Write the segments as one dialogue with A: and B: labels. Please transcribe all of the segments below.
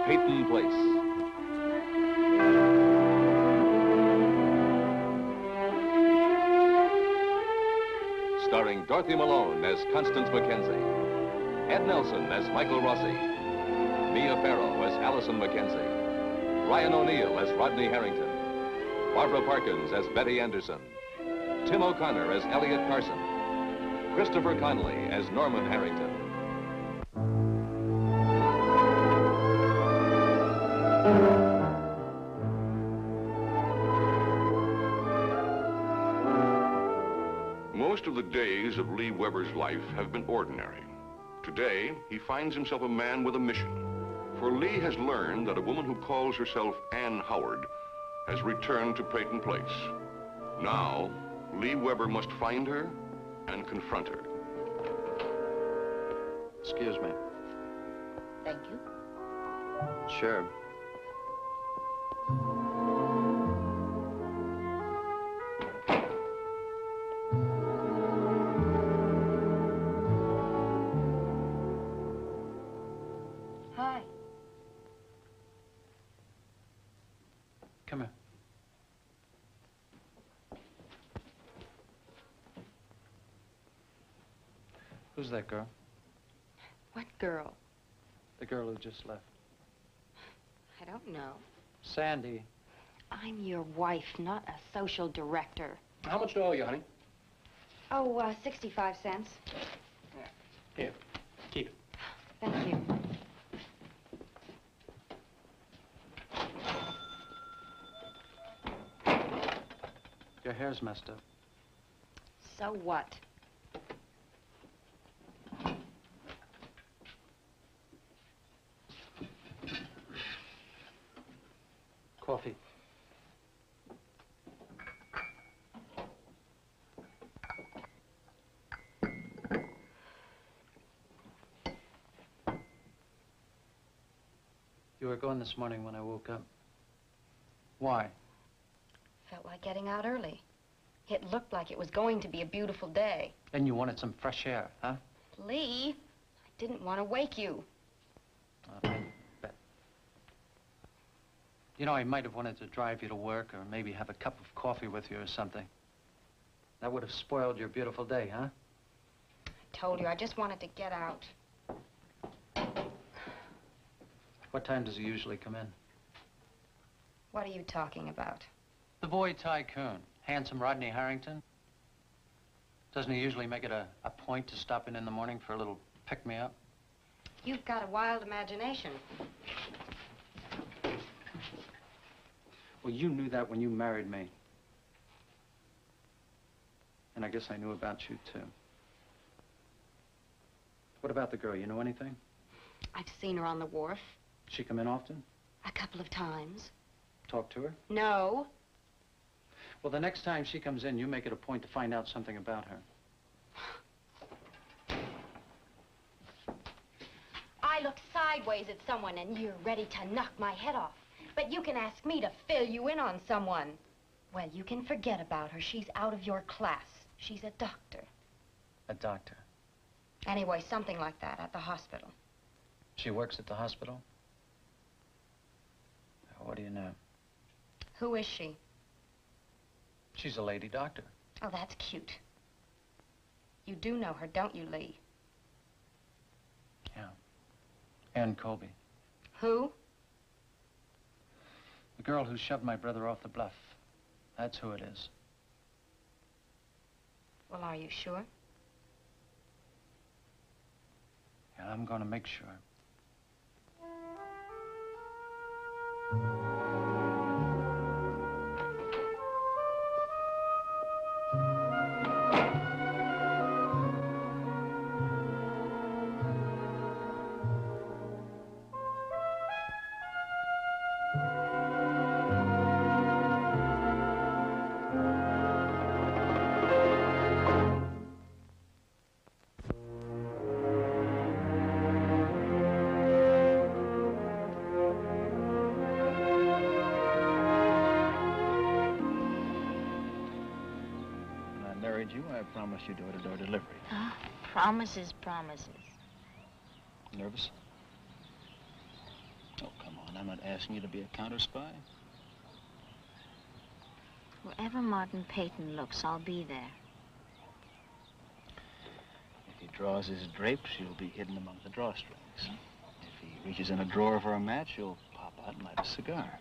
A: Peyton Place. Starring Dorothy Malone as Constance Mackenzie, Ed Nelson as Michael Rossi, Mia Farrow as Allison Mackenzie, Ryan O'Neal as Rodney Harrington, Barbara Parkins as Betty Anderson, Tim O'Connor as Elliot Carson, Christopher Connolly as Norman Harrington.
B: Most of the days of Lee Weber's life have been ordinary. Today, he finds himself a man with a mission. For Lee has learned that a woman who calls herself Ann Howard has returned to Peyton Place. Now, Lee Weber must find her and confront her.
C: Excuse me.
D: Thank you.
C: Sure.
D: Hi.
C: Come here. Who's that girl?
D: What girl?
C: The girl who just left.
D: I don't know.
C: Sandy.
D: I'm your wife, not a social director.
E: How much do I owe you, honey?
D: Oh, 65 cents.
E: Here, keep it.
D: Thank you.
C: Your hair's messed up.
D: So what?
C: Coffee. You were gone this morning when I woke up. Why?
D: Felt like getting out early. It looked like it was going to be a beautiful day.
C: And you wanted some fresh air, huh?
D: Lee, I didn't want to wake you.
C: I bet. You know, I might have wanted to drive you to work or maybe have a cup of coffee with you or something. That would have spoiled your beautiful day, huh?
D: I told you, I just wanted to get out.
C: What time does he usually come in?
D: What are you talking about?
C: The boy tycoon, handsome Rodney Harrington. Doesn't he usually make it a point to stop in the morning for a little pick-me-up?
D: You've got a wild imagination.
C: Well, you knew that when you married me. And I guess I knew about you, too. What about the girl? You know anything?
D: I've seen her on the wharf.
C: She come in often?
D: A couple of times.
C: Talk to her?
D: No.
C: Well, the next time she comes in, you make it a point to find out something about her.
D: I look sideways at someone and you're ready to knock my head off. But you can ask me to fill you in on someone. Well, you can forget about her. She's out of your class. She's a doctor.
C: A doctor?
D: Anyway, something like that at the hospital.
C: She works at the hospital? What do you know?
D: Who is she?
C: She's a lady doctor.
D: Oh, that's cute. You do know her, don't you, Lee?
C: Yeah. Ann Colby.
D: Who?
C: The girl who shoved my brother off the bluff. That's who it is.
D: Well, are you sure?
C: Yeah, I'm gonna make sure.
F: You, I promised you door-to-door delivery.
G: Promises, promises.
F: Nervous? Oh, come I'm not asking you to be a counter-spy.
G: Wherever Martin Peyton looks, I'll be there.
F: If he draws his drapes, you'll be hidden among the drawstrings. If he reaches in a drawer for a match, you'll pop out and light a cigar.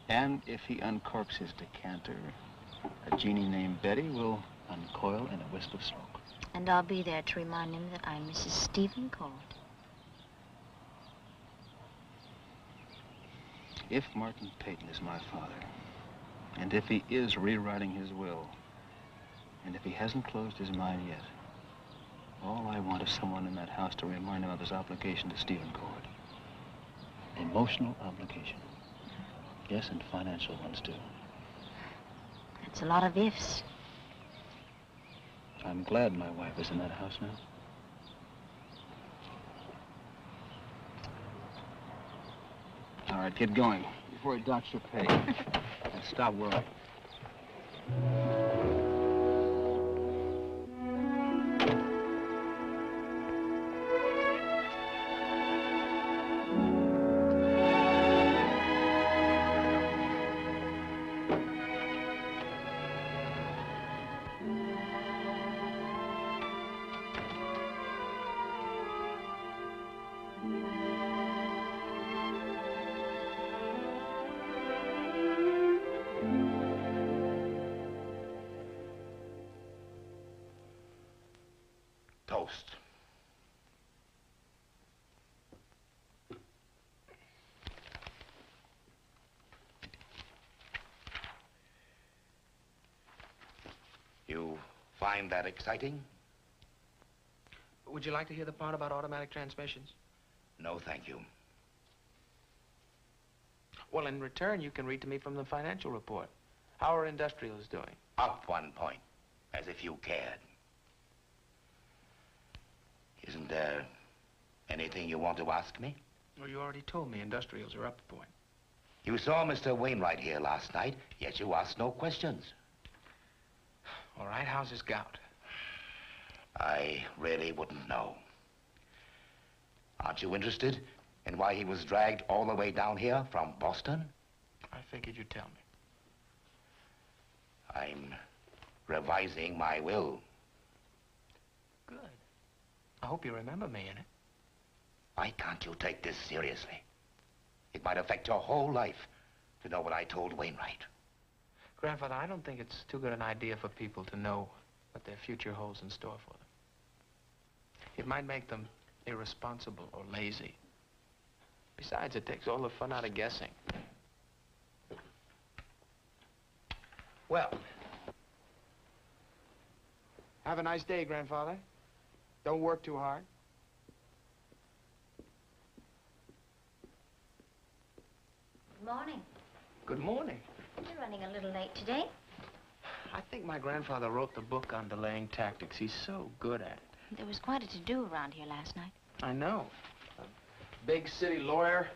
F: And if he uncorks his decanter, a genie named Betty will uncoil in a wisp of smoke.
G: And I'll be there to remind him that I'm Mrs. Stephen Court.
F: If Martin Peyton is my father, and if he is rewriting his will, and if he hasn't closed his mind yet, all I want is someone in that house to remind him of his obligation to Stephen Court. Emotional obligation. Yes, and financial ones, too.
G: That's a lot of ifs.
F: I'm glad my wife is in that house now. All right, get going before he docks your pay. And stop worrying.
H: Toast. You find that exciting?
E: Would you like to hear the part about automatic transmissions?
H: No, thank you.
E: Well, in return, you can read to me from the financial report. How are industrials doing?
H: Up 1 point, as if you cared. Isn't there anything you want to ask me?
E: Well, you already told me industrials are up a point.
H: You saw Mr. Wainwright here last night, yet you asked no questions.
E: All right, how's his gout?
H: I really wouldn't know. Aren't you interested in why he was dragged all the way down here from Boston?
E: I figured you'd tell me.
H: I'm revising my will.
E: Good. I hope you remember me in it.
H: Why can't you take this seriously? It might affect your whole life to know what I told Wainwright.
E: Grandfather, I don't think it's too good an idea for people to know what their future holds in store for them. It might make them irresponsible or lazy. Besides, it takes all the fun out of guessing. Well, have a nice day, Grandfather. Don't work too hard.
G: Good morning.
E: Good morning.
G: You're running a little late today.
E: I think my grandfather wrote the book on delaying tactics. He's so good at it.
G: There was quite a to-do around here last night.
E: I know. A big city lawyer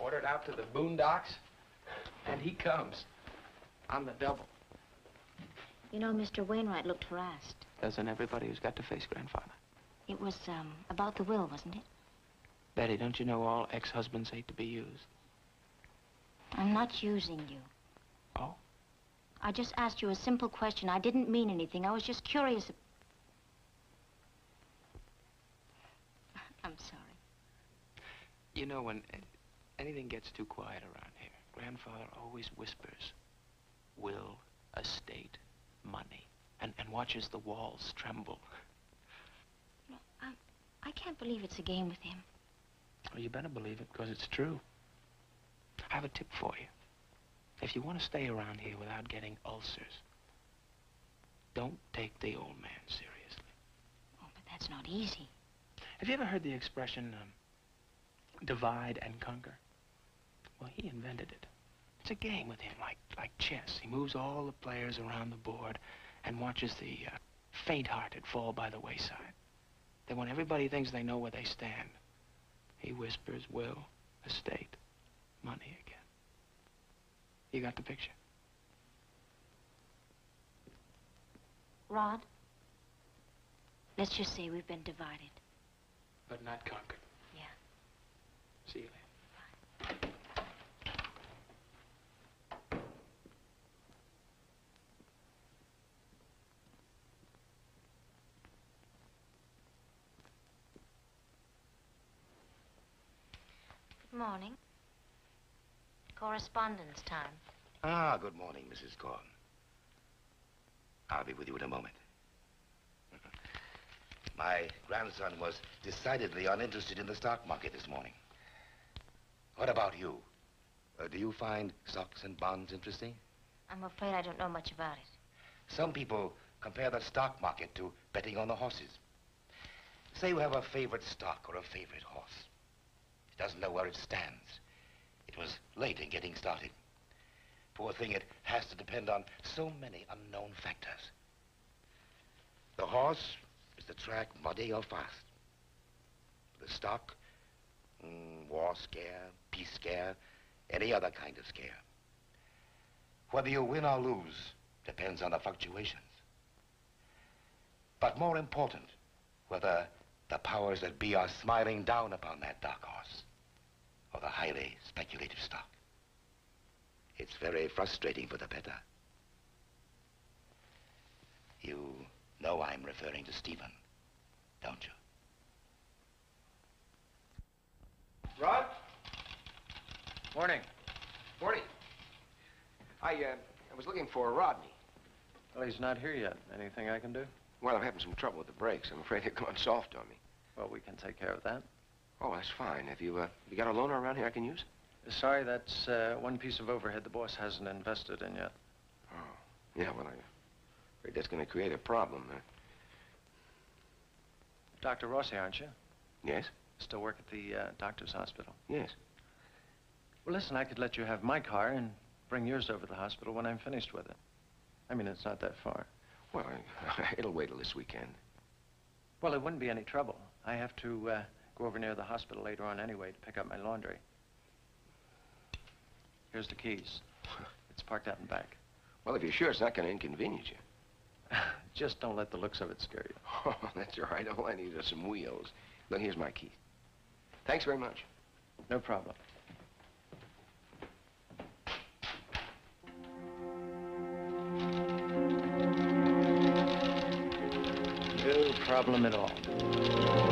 E: ordered out to the boondocks, and he comes on the double.
G: You know, Mr. Wainwright looked harassed.
E: Doesn't everybody who's got to face Grandfather?
G: It was, about the will, wasn't it?
E: Betty, don't you know all ex-husbands hate to be used?
G: I'm not using you.
E: Oh?
G: I just asked you a simple question. I didn't mean anything. I was just curious. I'm sorry.
E: You know, when anything gets too quiet around here, Grandfather always whispers, will, estate, money, and watches the walls tremble.
G: No, I can't believe it's a game with him.
E: Well, you better believe it, because it's true. I have a tip for you. If you want to stay around here without getting ulcers, don't take the old man seriously.
G: Oh, but that's not easy.
E: Have you ever heard the expression, divide and conquer? Well, he invented it. It's a game with him, like chess. He moves all the players around the board and watches the faint-hearted fall by the wayside. Then when everybody thinks they know where they stand, he whispers will, estate, money again. You got the picture?
G: Rod, let's just say we've been divided.
E: But not conquered.
G: Yeah.
E: See you later.
G: Good morning. Correspondence time.
H: Ah, good morning, Mrs. Gordon. I'll be with you in a moment. My grandson was decidedly uninterested in the stock market this morning. What about you? Do you find stocks and bonds interesting?
G: I'm afraid I don't know much about it.
H: Some people compare the stock market to betting on the horses. Say you have a favorite stock or a favorite horse. It doesn't know where it stands. It was late in getting started. Poor thing, it has to depend on so many unknown factors. The horse is the track muddy or fast. The stock, war scare, peace scare, any other kind of scare. Whether you win or lose depends on the fluctuations. But more important, whether the powers that be are smiling down upon that dark horse or the highly speculative stock. It's very frustrating for the bettor. You know I'm referring to Stephen, don't you?
I: Rod?
C: Morning.
I: Morning. I was looking for Rodney.
C: Well, he's not here yet. Anything I can do?
I: Well, I'm having some trouble with the brakes. I'm afraid they've gone soft on me.
C: Well, we can take care of that.
I: Oh, that's fine. Have you got a loaner around here I can use?
C: Sorry, that's one piece of overhead the boss hasn't invested in yet.
I: Oh, yeah, well, I'm afraid that's going to create a problem.
C: Dr. Rossi, aren't you?
I: Yes?
C: Still work at the doctor's hospital?
I: Yes.
C: Well, listen, I could let you have my car and bring yours over to the hospital when I'm finished with it. I mean, it's not that far.
I: Well, it'll wait till this weekend.
C: Well, it wouldn't be any trouble. I have to go over near the hospital later on anyway to pick up my laundry. Here's the keys. It's parked out in back.
I: Well, if you're sure it's not going to inconvenience you.
C: Just don't let the looks of it scare you.
I: Oh, that's all right. All I need are some wheels. Look, here's my key. Thanks very much.
C: No problem. No problem at all.